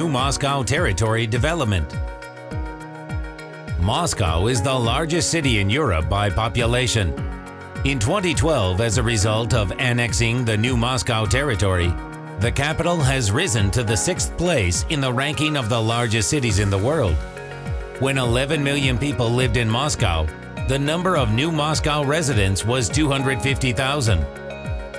New Moscow territory development. Moscow is the largest city in Europe by population. In 2012, as a result of annexing the New Moscow territory, the capital has risen to the 6th place in the ranking of the largest cities in the world. When 11 million people lived in Moscow, the number of New Moscow residents was 250,000.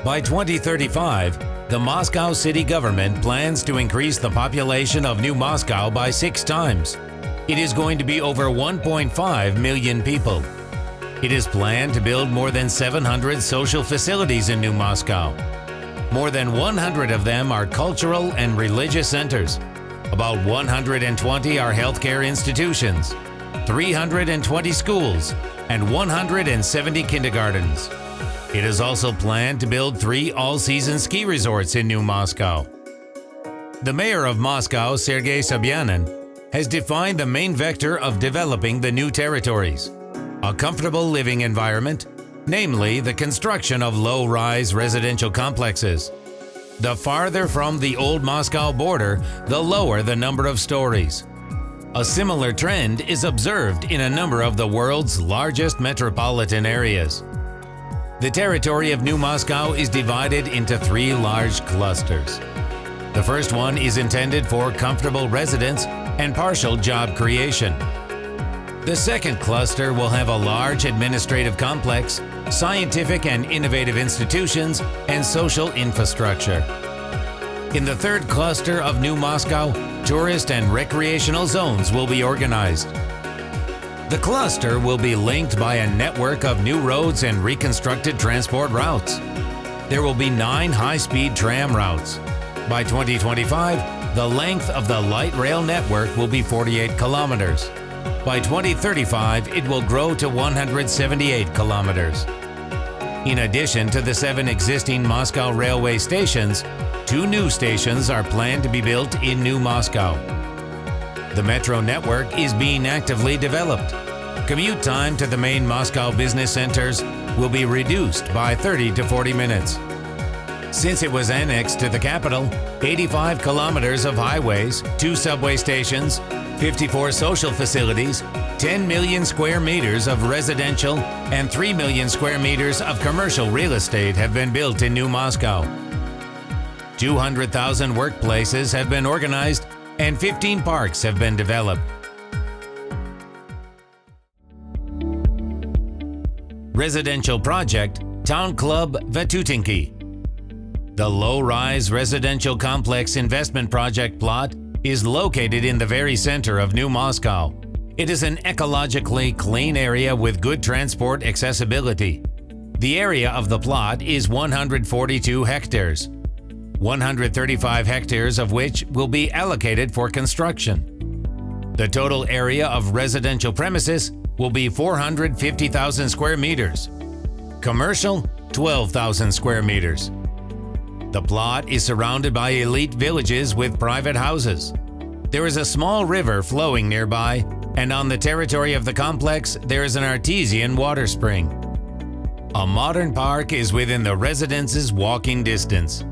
By 2035, the Moscow city government plans to increase the population of New Moscow by 6 times. It is going to be over 1.5 million people. It is planned to build more than 700 social facilities in New Moscow. More than 100 of them are cultural and religious centers. About 120 are healthcare institutions, 320 schools, and 170 kindergartens. It is also planned to build 3 all-season ski resorts in New Moscow. The mayor of Moscow, Sergei Sobyanin, has defined the main vector of developing the new territories: a comfortable living environment, namely the construction of low-rise residential complexes. The farther from the old Moscow border, the lower the number of stories. A similar trend is observed in a number of the world's largest metropolitan areas. The territory of New Moscow is divided into 3 large clusters. The first one is intended for comfortable residence and partial job creation. The second cluster will have a large administrative complex, scientific and innovative institutions, and social infrastructure. In the third cluster of New Moscow, tourist and recreational zones will be organized. The cluster will be linked by a network of new roads and reconstructed transport routes. There will be 9 high-speed tram routes. By 2025, the length of the light rail network will be 48 kilometers. By 2035, it will grow to 178 kilometers. In addition to the 7 existing Moscow railway stations, 2 new stations are planned to be built in New Moscow. The metro network is being actively developed. Commute time to the main Moscow business centers will be reduced by 30 to 40 minutes. Since it was annexed to the capital, 85 kilometers of highways, 2 subway stations, 54 social facilities, 10 million square meters of residential, and 3 million square meters of commercial real estate have been built in New Moscow. 200,000 workplaces have been organized and 15 parks have been developed. Residential project, Town Club Vatutinki. The low-rise residential complex investment project plot is located in the very center of New Moscow. It is an ecologically clean area with good transport accessibility. The area of the plot is 142 hectares, 135 hectares of which will be allocated for construction. The total area of residential premises will be 450,000 square meters. Commercial, 12,000 square meters. The plot is surrounded by elite villages with private houses. There is a small river flowing nearby, and on the territory of the complex, there is an artesian water spring. A modern park is within the residence's walking distance.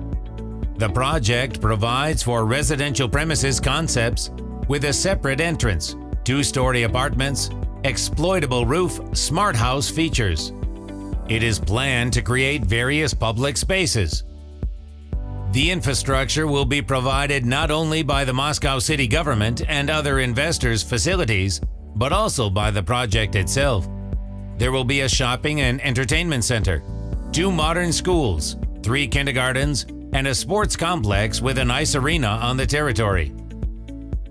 The project provides for residential premises concepts with a separate entrance, 2-story apartments, exploitable roof, smart house features. It is planned to create various public spaces. The infrastructure will be provided not only by the Moscow city government and other investors' facilities, but also by the project itself. There will be a shopping and entertainment center, 2 modern schools, 3 kindergartens, and a sports complex with an ice arena on the territory.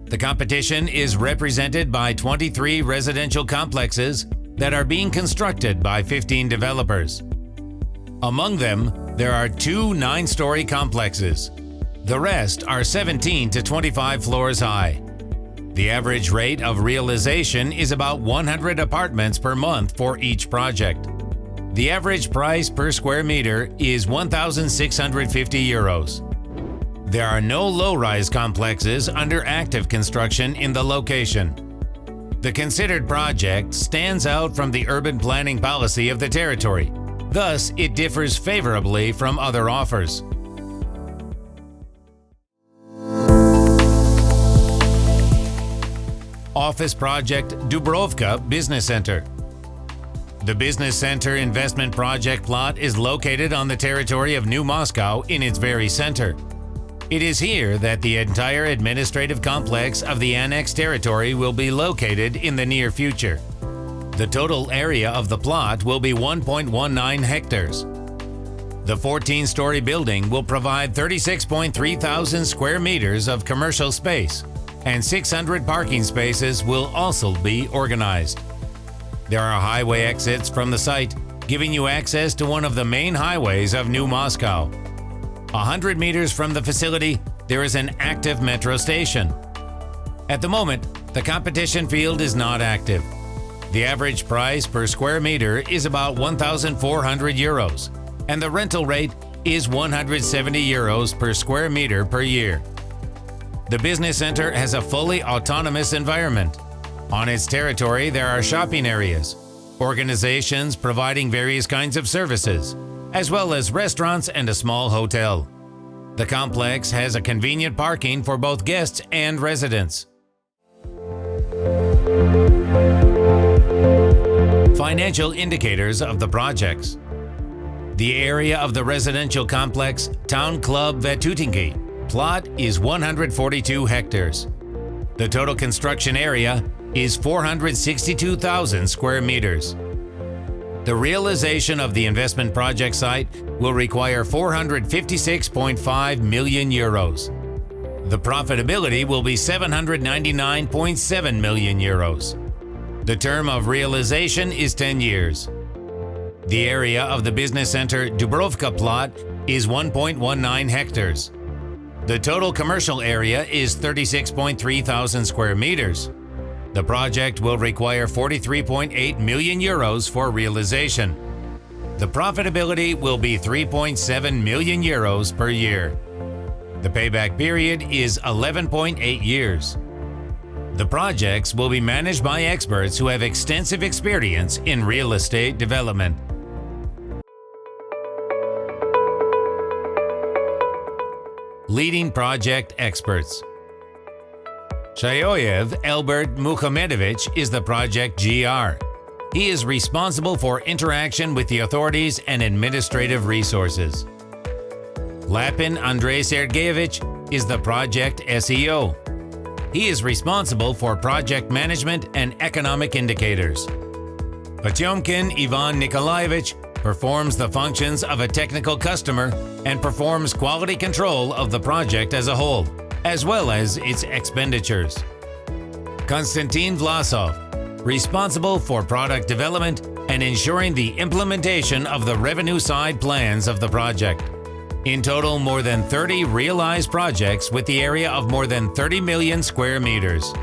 The competition is represented by 23 residential complexes that are being constructed by 15 developers. Among them, there are 2 9-story complexes. The rest are 17 to 25 floors high. The average rate of realization is about 100 apartments per month for each project. The average price per square meter is 1,650 euros. There are no low-rise complexes under active construction in the location. The considered project stands out from the urban planning policy of the territory. Thus, it differs favorably from other offers. office project Dubrovka Business Center. The Business Center investment project plot is located on the territory of New Moscow in its very center. It is here that the entire administrative complex of the annexed territory will be located in the near future. The total area of the plot will be 1.19 hectares. The 14-story building will provide 36.3 thousand square meters of commercial space, and 600 parking spaces will also be organized. There are highway exits from the site, giving you access to one of the main highways of New Moscow. 100 meters from the facility, there is an active metro station. At the moment, the competition field is not active. The average price per square meter is about 1,400 euros, and the rental rate is 170 euros per square meter per year. The business center has a fully autonomous environment. On its territory, there are shopping areas, organizations providing various kinds of services, as well as restaurants and a small hotel. The complex has a convenient parking for both guests and residents. Financial indicators of the projects. The area of the residential complex Town Club Vetutinki plot is 142 hectares. The total construction area is 462,000 square meters. The realization of the investment project site will require 456.5 million euros. The profitability will be 799.7 million euros. The term of realization is 10 years. The area of the business center Dubrovka plot is 1.19 hectares. The total commercial area is 36.3 thousand square meters. The project will require 43.8 million euros for realization. The profitability will be 3.7 million euros per year. The payback period is 11.8 years. The projects will be managed by experts who have extensive experience in real estate development. Leading project experts. Shayoyev Elbert Mukhomedovich is the project GR. He is responsible for interaction with the authorities and administrative resources. Lapin Andrei Sergeyevich is the project SEO. He is responsible for project management and economic indicators. Potyomkin Ivan Nikolaevich performs the functions of a technical customer and performs quality control of the project as a whole, as well as its expenditures. Konstantin Vlasov, responsible for product development and ensuring the implementation of the revenue side plans of the project. In total, more than 30 realized projects with the area of more than 30 million square meters.